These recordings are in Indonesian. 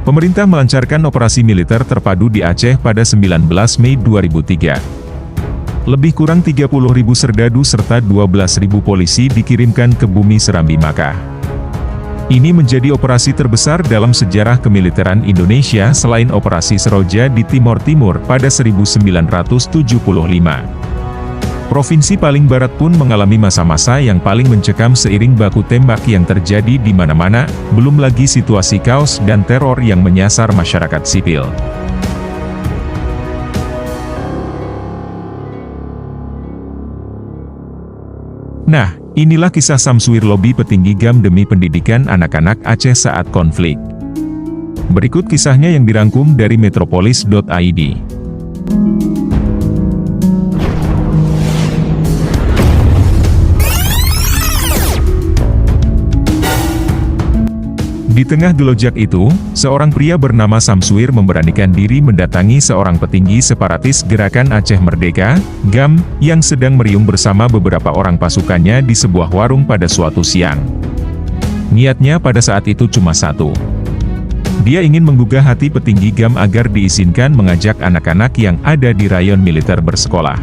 Pemerintah melancarkan operasi militer terpadu di Aceh pada 19 Mei 2003. Lebih kurang 30.000 serdadu serta 12.000 polisi dikirimkan ke bumi Serambi Makkah. Ini menjadi operasi terbesar dalam sejarah kemiliteran Indonesia selain Operasi Seroja di Timor Timur pada 1975. Provinsi paling barat pun mengalami masa-masa yang paling mencekam seiring baku tembak yang terjadi di mana-mana, belum lagi situasi kaos dan teror yang menyasar masyarakat sipil. Nah, inilah kisah Samsuir Lobby petinggi GAM demi pendidikan anak-anak Aceh saat konflik. Berikut kisahnya yang dirangkum dari metropolis.id. Di tengah gelojak itu, seorang pria bernama Samsuir memberanikan diri mendatangi seorang petinggi separatis Gerakan Aceh Merdeka, GAM, yang sedang meriung bersama beberapa orang pasukannya di sebuah warung pada suatu siang. Niatnya pada saat itu cuma satu. Dia ingin menggugah hati petinggi GAM agar diizinkan mengajak anak-anak yang ada di rayon militer bersekolah.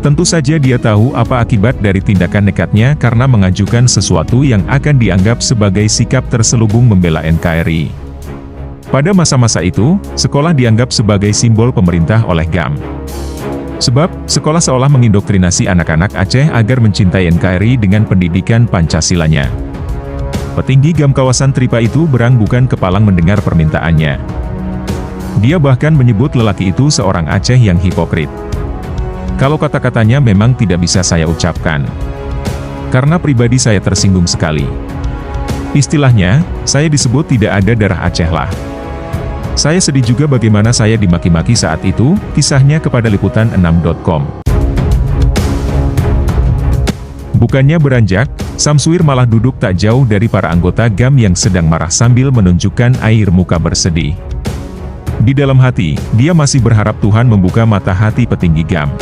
Tentu saja dia tahu apa akibat dari tindakan nekatnya karena mengajukan sesuatu yang akan dianggap sebagai sikap terselubung membela NKRI. Pada masa-masa itu, sekolah dianggap sebagai simbol pemerintah oleh GAM. Sebab, sekolah seolah mengindoktrinasi anak-anak Aceh agar mencintai NKRI dengan pendidikan Pancasilanya. Petinggi GAM kawasan Tripa itu berang bukan kepalang mendengar permintaannya. Dia bahkan menyebut lelaki itu seorang Aceh yang hipokrit. Kalau kata-katanya memang tidak bisa saya ucapkan. Karena pribadi saya tersinggung sekali. Istilahnya, saya disebut tidak ada darah Aceh lah. Saya sedih juga bagaimana saya dimaki-maki saat itu, kisahnya kepada liputan6.com. Bukannya beranjak, Samsuir malah duduk tak jauh dari para anggota GAM yang sedang marah sambil menunjukkan air muka bersedih. Di dalam hati, dia masih berharap Tuhan membuka mata hati petinggi GAM.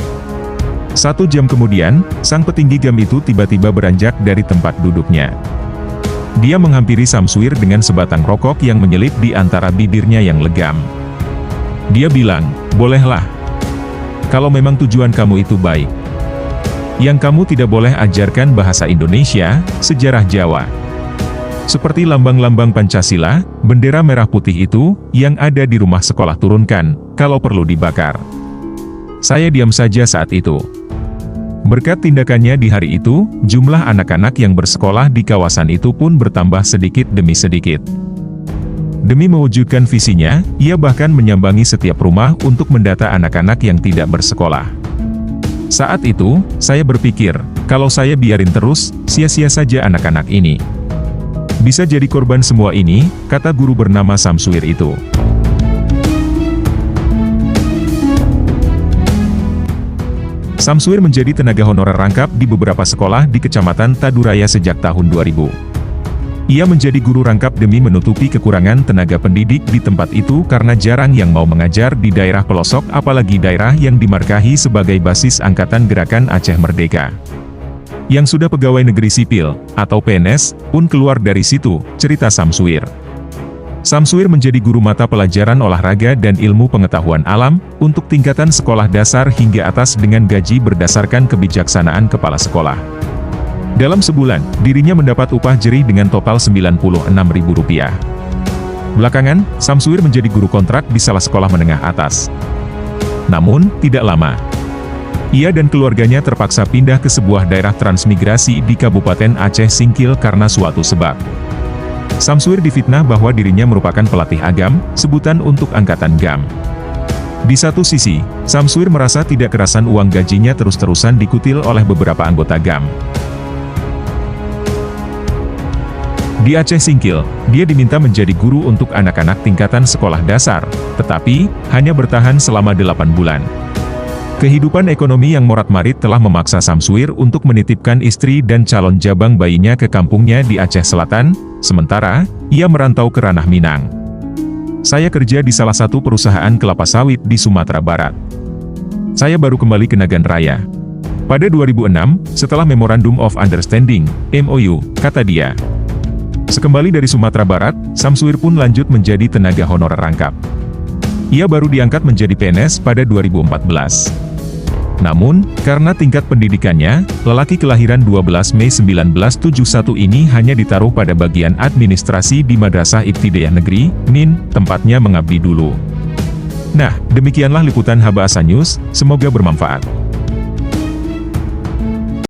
1 jam kemudian, sang petinggi GAM itu tiba-tiba beranjak dari tempat duduknya. Dia menghampiri Samsuir dengan sebatang rokok yang menyelip di antara bibirnya yang legam. Dia bilang, "Bolehlah. Kalau memang tujuan kamu itu baik. Yang kamu tidak boleh ajarkan bahasa Indonesia, sejarah Jawa. Seperti lambang-lambang Pancasila, bendera merah putih itu, yang ada di rumah sekolah turunkan, kalau perlu dibakar." Saya diam saja saat itu. Berkat tindakannya di hari itu, jumlah anak-anak yang bersekolah di kawasan itu pun bertambah sedikit demi sedikit. Demi mewujudkan visinya, ia bahkan menyambangi setiap rumah untuk mendata anak-anak yang tidak bersekolah. Saat itu, saya berpikir, kalau saya biarin terus, sia-sia saja anak-anak ini. Bisa jadi korban semua ini, kata guru bernama Samsuir itu. Samsuir menjadi tenaga honorer rangkap di beberapa sekolah di Kecamatan Taduraya sejak tahun 2000. Ia menjadi guru rangkap demi menutupi kekurangan tenaga pendidik di tempat itu karena jarang yang mau mengajar di daerah pelosok apalagi daerah yang dimarkahi sebagai basis Angkatan Gerakan Aceh Merdeka. Yang sudah pegawai negeri sipil, atau PNS, pun keluar dari situ, cerita Samsuir. Samsuir menjadi guru mata pelajaran olahraga dan ilmu pengetahuan alam, untuk tingkatan sekolah dasar hingga atas dengan gaji berdasarkan kebijaksanaan kepala sekolah. Dalam sebulan, dirinya mendapat upah jerih dengan total Rp96.000. Belakangan, Samsuir menjadi guru kontrak di salah sekolah menengah atas. Namun, tidak lama. Ia dan keluarganya terpaksa pindah ke sebuah daerah transmigrasi di Kabupaten Aceh Singkil karena suatu sebab. Samsuir difitnah bahwa dirinya merupakan pelatih agam, sebutan untuk angkatan GAM. Di satu sisi, Samsuir merasa tidak kerasan uang gajinya terus-terusan dikutil oleh beberapa anggota GAM. Di Aceh Singkil, dia diminta menjadi guru untuk anak-anak tingkatan sekolah dasar, tetapi, hanya bertahan selama 8 bulan. Kehidupan ekonomi yang morat-marit telah memaksa Samsuir untuk menitipkan istri dan calon jabang bayinya ke kampungnya di Aceh Selatan, sementara, ia merantau ke Ranah Minang. Saya kerja di salah satu perusahaan kelapa sawit di Sumatera Barat. Saya baru kembali ke Nagan Raya. Pada 2006, setelah Memorandum of Understanding, MOU, kata dia. Sekembali dari Sumatera Barat, Samsuir pun lanjut menjadi tenaga honorer rangkap. Ia baru diangkat menjadi PNS pada 2014. Namun, karena tingkat pendidikannya, lelaki kelahiran 12 Mei 1971 ini hanya ditaruh pada bagian administrasi di Madrasah Ibtidaiyah Negeri, NIN, tempatnya mengabdi dulu. Nah, demikianlah liputan Haba Asa News, semoga bermanfaat.